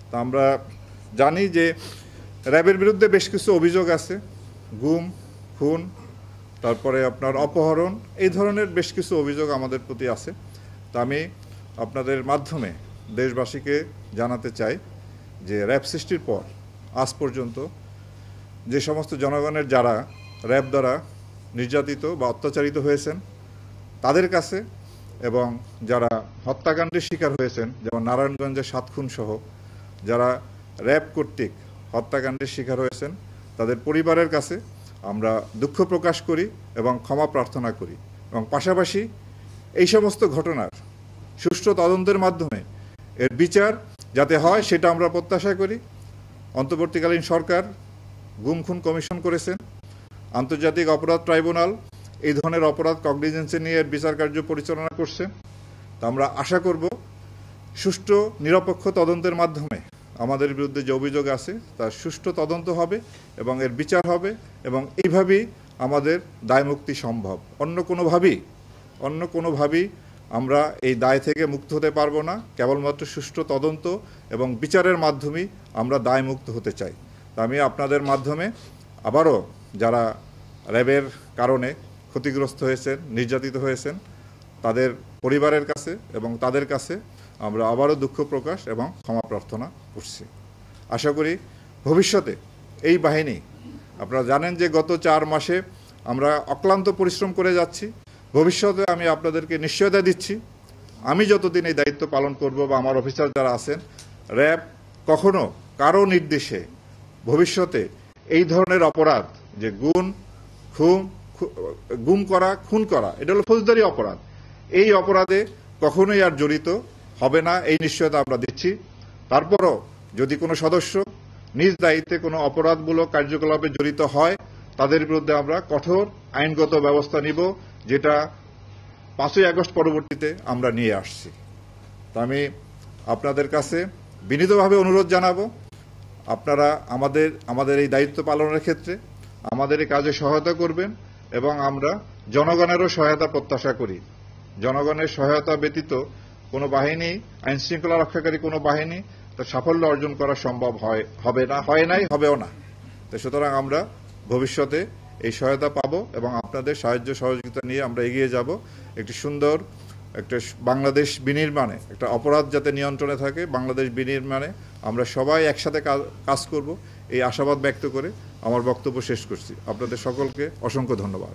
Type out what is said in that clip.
তা আমরা জানি যে র্যাবের বিরুদ্ধে বেশ কিছু অভিযোগ আছে, গুম, খুন, তারপরে আপনার অপহরণ, এই ধরনের বেশ কিছু অভিযোগ আমাদের প্রতি আছে। তা আমি আপনাদের মাধ্যমে দেশবাসীকে জানাতে চাই যে র্যাব সৃষ্টির পর আজ পর্যন্ত যে সমস্ত জনগণের যারা র্যাব দ্বারা নির্যাতিত বা অত্যাচারিত হয়েছেন তাদের কাছে, এবং যারা হত্যাকাণ্ডের শিকার হয়েছেন, যেমন নারায়ণগঞ্জের 7 খুন সহ যারা র্যাব কর্তৃক হত্যাকাণ্ডের শিকার হয়েছেন তাদের পরিবারের কাছে আমরা দুঃখ প্রকাশ করি এবং ক্ষমা প্রার্থনা করি, এবং পাশাপাশি এই সমস্ত ঘটনার সুষ্ঠু তদন্তের মাধ্যমে এর বিচার যাতে হয় সেটা আমরা প্রত্যাশা করি। অন্তর্বর্তীকালীন সরকার গুম খুন কমিশন করেছেন, আন্তর্জাতিক অপরাধ ট্রাইব্যুনাল এই ধরনের অপরাধ কগনিজেন্সে নিয়ে এর বিচার কার্য পরিচালনা করছে। তা আমরা আশা করব সুষ্ঠু নিরপেক্ষ তদন্তের মাধ্যমে আমাদের বিরুদ্ধে যে অভিযোগ আছে তার সুষ্ঠু তদন্ত হবে এবং এর বিচার হবে, এবং এইভাবেই আমাদের দায়মুক্তি সম্ভব। অন্য কোনোভাবেই আমরা এই দায় থেকে মুক্ত হতে পারবো না। কেবলমাত্র সুষ্ঠু তদন্ত এবং বিচারের মাধ্যমেই আমরা দায়মুক্ত হতে চাই। তা আমি আপনাদের মাধ্যমে আবারও যারা র্যাবের কারণে ক্ষতিগ্রস্ত হয়েছেন, নির্যাতিত হয়েছেন তাদের পরিবারের কাছে এবং তাদের কাছে আমরা আবারও দুঃখ প্রকাশ এবং ক্ষমা প্রার্থনা করছি। আশা করি ভবিষ্যতে এই বাহিনী, আপনারা জানেন যে গত 4 মাসে আমরা অক্লান্ত পরিশ্রম করে যাচ্ছি। ভবিষ্যতে আমি আপনাদেরকে নিশ্চয়তা দিচ্ছি, আমি যতদিন এই দায়িত্ব পালন করব বা আমার অফিসার যারা আছেন, র্যাব কখনো কারো নির্দেশে ভবিষ্যতে এই ধরনের অপরাধ যে গুম করা, খুন করা, এটা হলো ফৌজদারি অপরাধ, এই অপরাধে কখনোই আর জড়িত হবে না, এই নিশ্চয়তা আমরা দিচ্ছি। তারপরও যদি কোনো সদস্য নিজ দায়িত্বে কোনো অপরাধমূলক কার্যকলাপে জড়িত হয় তাদের বিরুদ্ধে আমরা কঠোর আইনগত ব্যবস্থা নিব, যেটা 5ই আগস্ট পরবর্তীতে আমরা নিয়ে আসছি। তা আমি আপনাদের কাছে বিনীতভাবে অনুরোধ জানাবো, আপনারা আমাদের এই দায়িত্ব পালনের ক্ষেত্রে আমাদের এই কাজে সহায়তা করবেন, এবং আমরা জনগণেরও সহায়তা প্রত্যাশা করি। জনগণের সহায়তা ব্যতীত কোনো বাহিনী, আইন শৃঙ্খলা রক্ষাকারী কোনো বাহিনী তার সাফল্য অর্জন করা সম্ভব হবে না, হয় নাই, হবেও না। তো সুতরাং আমরা ভবিষ্যতে এই সহায়তা পাবো এবং আপনাদের সাহায্য সহযোগিতা নিয়ে আমরা এগিয়ে যাব একটি সুন্দর একটা বাংলাদেশ বিনির্মাণে, একটা অপরাধ যাতে নিয়ন্ত্রণে থাকে বাংলাদেশ বিনির্মাণে আমরা সবাই একসাথে কাজ করব, এই আশাবাদ ব্যক্ত করে আমার বক্তব্য শেষ করছি। আপনাদের সকলকে অসংখ্য ধন্যবাদ।